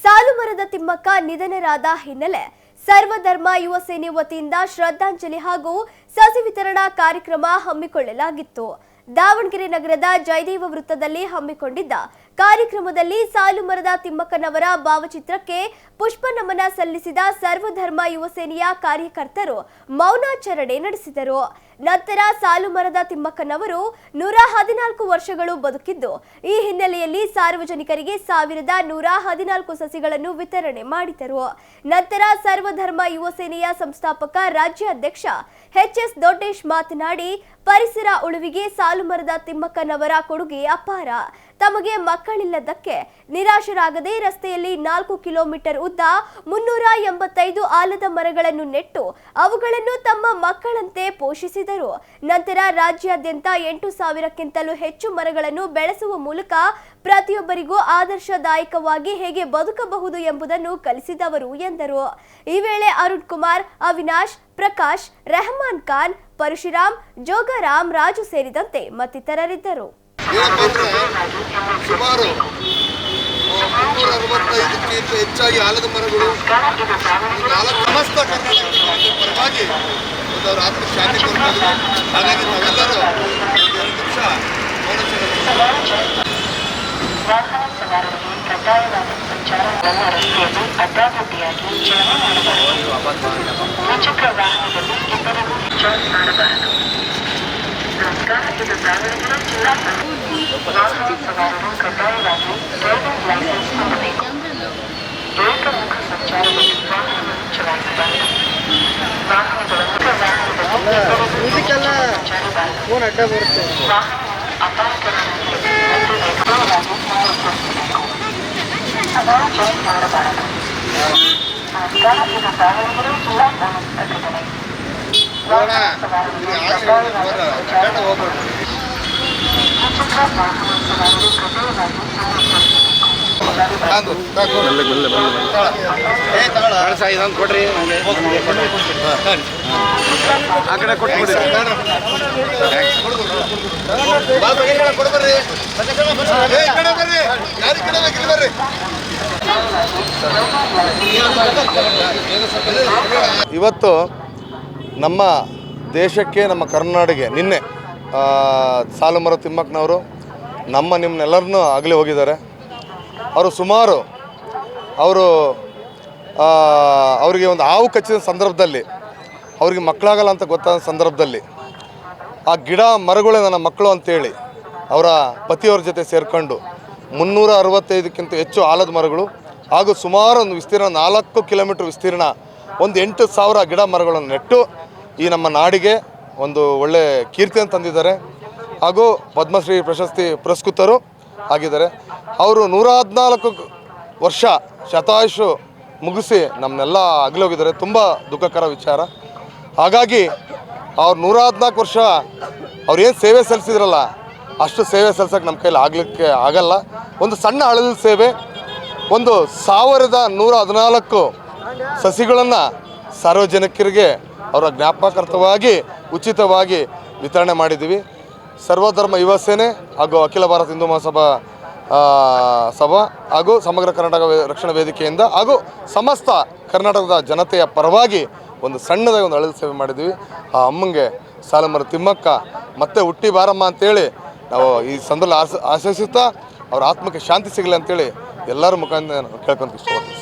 ಸಾಲುಮರದ ತಿಮ್ಮಕ್ಕ ನಿಧನರಾದ ಹಿನ್ನೆಲೆ ಸರ್ವಧರ್ಮ ಯುವ ಸೇನೆ ವತಿಯಿಂದ ಶ್ರದ್ಧಾಂಜಲಿ ಹಾಗೂ ಸಸಿ ವಿತರಣಾ ಕಾರ್ಯಕ್ರಮ ಹಮ್ಮಿಕೊಳ್ಳಲಾಗಿತ್ತು. ದಾವಣಗೆರೆ ನಗರದ ಜಯದೇವ ವೃತ್ತದಲ್ಲಿ ಹಮ್ಮಿಕೊಂಡಿದ್ದ ಕಾರ್ಯಕ್ರಮದಲ್ಲಿ ಸಾಲುಮರದ ತಿಮ್ಮಕ್ಕನವರ ಭಾವಚಿತ್ರಕ್ಕೆ ಪುಷ್ಪ ನಮನ ಸಲ್ಲಿಸಿದ ಸರ್ವಧರ್ಮ ಯುವ ಸೇನೆಯ ಕಾರ್ಯಕರ್ತರು ಮೌನಾಚರಣೆ ನಡೆಸಿದರು. ನಂತರ ಸಾಲುಮರದ ತಿಮ್ಮಕ್ಕನವರು 114 ವರ್ಷಗಳು ಬದುಕಿದ್ದು, ಈ ಹಿನ್ನೆಲೆಯಲ್ಲಿ ಸಾರ್ವಜನಿಕರಿಗೆ 1114 ಸಸಿಗಳನ್ನು ವಿತರಣೆ ಮಾಡಿದರು. ನಂತರ ಸರ್ವಧರ್ಮ ಯುವ ಸೇನೆಯ ಸಂಸ್ಥಾಪಕ ರಾಜ್ಯಾಧ್ಯಕ್ಷ ಎಚ್.ಎಸ್. ದೊಡ್ಡೇಶ್ ಮಾತನಾಡಿ, ಪರಿಸರ ಉಳಿವಿಗೆ ಸಾಲುಮರದ ತಿಮ್ಮಕ್ಕನವರ ಕೊಡುಗೆ ಅಪಾರ. ತಮಗೆ ಮಕ್ಕಳಿಲ್ಲದಕ್ಕೆ ನಿರಾಶರಾಗದೆ ರಸ್ತೆಯಲ್ಲಿ 4 ಕಿಲೋಮೀಟರ್ ಉದ್ದ 385 ಆಲದ ಮರಗಳನ್ನು ನೆಟ್ಟು ಅವುಗಳನ್ನು ತಮ್ಮ ಮಕ್ಕಳಂತೆ ಪೋಷಿಸಿದರು. ನಂತರ ರಾಜ್ಯಾದ್ಯಂತ 8,000ಕ್ಕಿಂತಲೂ ಹೆಚ್ಚು ಮರಗಳನ್ನು ಬೆಳೆಸುವ ಮೂಲಕ ಪ್ರತಿಯೊಬ್ಬರಿಗೂ ಆದರ್ಶದಾಯಕವಾಗಿ ಹೇಗೆ ಬದುಕಬಹುದು ಎಂಬುದನ್ನು ಕಲಿಸಿದವರು ಎಂದರು. ಈ ವೇಳೆ ಅರುಣ್ ಕುಮಾರ್, ಅವಿನಾಶ್, ಪ್ರಕಾಶ್, ರೆಹಮಾನ್ ಖಾನ್, ಪರಶುರಾಮ್, ಜೋಗರಾಮ್, ರಾಜು ಸೇರಿದಂತೆ ಮತ್ತಿತರರಿದ್ದರು. ಸುಮಾರು 365ಕ್ಕಿಂತ ಹೆಚ್ಚಾಗಿ ಆಲದ ಮರಗಳು ಸಮಸ್ತ ಕರ್ನಾಟಕದ ಪರವಾಗಿ ಒಂದು ಆತ್ಮ ಶಾಂತಿ ಕೊಡ್ತಾರೆ. ಹಾಗಾಗಿ ನಾವೆಲ್ಲರೂ 2 ನಿಮಿಷ ವಾಹನ ಸವಾರರಿಗೆ ಕಡ್ಡಾಯವಾದ ಸಂಚಾರ ರಸ್ತೆಯಲ್ಲಿ ಅಡ್ಡಾದಿಡ್ಡಿಯಾಗಿ ಚಲನೆ ಮಾಡಬಾರದು. ದ್ವಿಚಕ್ರ ವಾಹನದಲ್ಲಿ ಇಬ್ಬರಿಗೂ ಹೆಚ್ಚಾಗಿ ಮಾಡಬಾರದು. ನಮಸ್ಕಾರ, ಇದು ದಾವಣಗೆರೆ ಜಿಲ್ಲಾ ವಾಹನ ಸವಾರರು ಕಡ್ಡಾಯವಾಗಿ ಡ್ರೈವಿಂಗ್ ಲೈಸೆನ್ಸ್ ಹೊಂದಬೇಕು. ಏಕಮುಖ ಸಂಚಾರದಲ್ಲಿ ವಾಹನವನ್ನು ಚಲಾಯಿಸಬಾರದು. ವಾಹನಗಳನ್ನು ಸಂಚರಿಸಬಾರದು. ವಾಹನವು ಅಪಾಯಕರ ಮತ್ತು ವೇಗವಾಗಿ ಮುಂದುವರಿಸಬೇಕು. ಅದನ್ನು ಚೇಂಜ್ ಮಾಡಬಾರದು. ನಮಸ್ಕಾರ, ಇದು ದಾವಣಗೆರೆ ಜಿಲ್ಲಾ ಪೊಲೀಸ್ ಪ್ರಕಟಣೆ. ಕೊಡ್ರಿ ಆ ಕಡೆ ಕೊಟ್ಬಿಡಿ. ಇವತ್ತು ನಮ್ಮ ದೇಶಕ್ಕೆ, ನಮ್ಮ ಕರ್ನಾಟಕಕ್ಕೆ ನಿನ್ನೆ ಸಾಲುಮರ ತಿಮ್ಮಕ್ಕನವರು ನಿಮ್ಮನ್ನೆಲ್ಲರನ್ನೂ ಆಗಲೇ ಹೋಗಿದ್ದಾರೆ. ಅವರು ಸುಮಾರು ಅವರಿಗೆ ಒಂದು ಹಾವು ಕಚ್ಚಿದ ಸಂದರ್ಭದಲ್ಲಿ, ಅವರಿಗೆ ಮಕ್ಕಳಾಗಲ್ಲ ಅಂತ ಗೊತ್ತಾದ ಸಂದರ್ಭದಲ್ಲಿ ಆ ಗಿಡ ಮರಗಳೇ ನನ್ನ ಮಕ್ಕಳು ಅಂತೇಳಿ ಅವರ ಪತಿಯವರ ಜೊತೆ ಸೇರಿಕೊಂಡು 365ಕ್ಕಿಂತ ಹೆಚ್ಚು ಆಲದ ಮರಗಳು ಹಾಗೂ ಸುಮಾರು ಒಂದು ವಿಸ್ತೀರ್ಣ 4 ಕಿಲೋಮೀಟರ್ ವಿಸ್ತೀರ್ಣ ಒಂದು 8,000 ಗಿಡ ಮರಗಳನ್ನು ನೆಟ್ಟು ಈ ನಮ್ಮ ನಾಡಿಗೆ ಒಂದು ಒಳ್ಳೆ ಕೀರ್ತಿಯನ್ನು ತಂದಿದ್ದಾರೆ. ಹಾಗೂ ಪದ್ಮಶ್ರೀ ಪ್ರಶಸ್ತಿ ಪುರಸ್ಕೃತರು ಆಗಿದ್ದಾರೆ. ಅವರು 114 ವರ್ಷ ಶತಾಯುಷು ಮುಗಿಸಿ ನಮ್ಮನ್ನೆಲ್ಲ ಅಗಲೋಗಿದ್ದಾರೆ. ತುಂಬ ದುಃಖಕರ ವಿಚಾರ. ಹಾಗಾಗಿ ಅವ್ರು 114 ವರ್ಷ ಅವ್ರೇನು ಸೇವೆ ಸಲ್ಲಿಸಿದ್ರಲ್ಲ, ಅಷ್ಟು ಸೇವೆ ಸಲ್ಲಿಸೋಕೆ ನಮ್ಮ ಕೈಲಿ ಆಗಲ್ಲ. ಒಂದು ಸಣ್ಣ ಹಳದಿ ಸೇವೆ, ಒಂದು 1114 ಸಸಿಗಳನ್ನು ಸಾರ್ವಜನಿಕರಿಗೆ ಅವರ ಜ್ಞಾಪಕಾರ್ಥವಾಗಿ ಉಚಿತವಾಗಿ ವಿತರಣೆ ಮಾಡಿದ್ದೀವಿ. ಸರ್ವಧರ್ಮ ಯುವ ಸೇನೆ ಹಾಗೂ ಅಖಿಲ ಭಾರತ ಹಿಂದೂ ಮಹಾಸಭಾ ಸಭಾ ಹಾಗೂ ಸಮಗ್ರ ಕರ್ನಾಟಕ ರಕ್ಷಣಾ ವೇದಿಕೆಯಿಂದ ಹಾಗೂ ಸಮಸ್ತ ಕರ್ನಾಟಕದ ಜನತೆಯ ಪರವಾಗಿ ಒಂದು ಸಣ್ಣದಾಗಿ ಒಂದು ಹಳದಿ ಸೇವೆ ಮಾಡಿದ್ದೀವಿ. ಆ ಅಮ್ಮಂಗೆ ಸಾಲುಮರ ತಿಮ್ಮಕ್ಕ ಮತ್ತೆ ಹುಟ್ಟಿ ಬಾರಮ್ಮ ಅಂತೇಳಿ ನಾವು ಈ ಸಂದರ್ಭದಲ್ಲಿ ಆಶಿಸುತ್ತಾ ಅವ್ರ ಆತ್ಮಕ್ಕೆ ಶಾಂತಿ ಸಿಗಲಿ ಅಂತೇಳಿ ಎಲ್ಲರ ಮುಖಾಂತರ ಕೇಳ್ಕೊಂತ ಇಷ್ಟಪಡ್ತೀವಿ.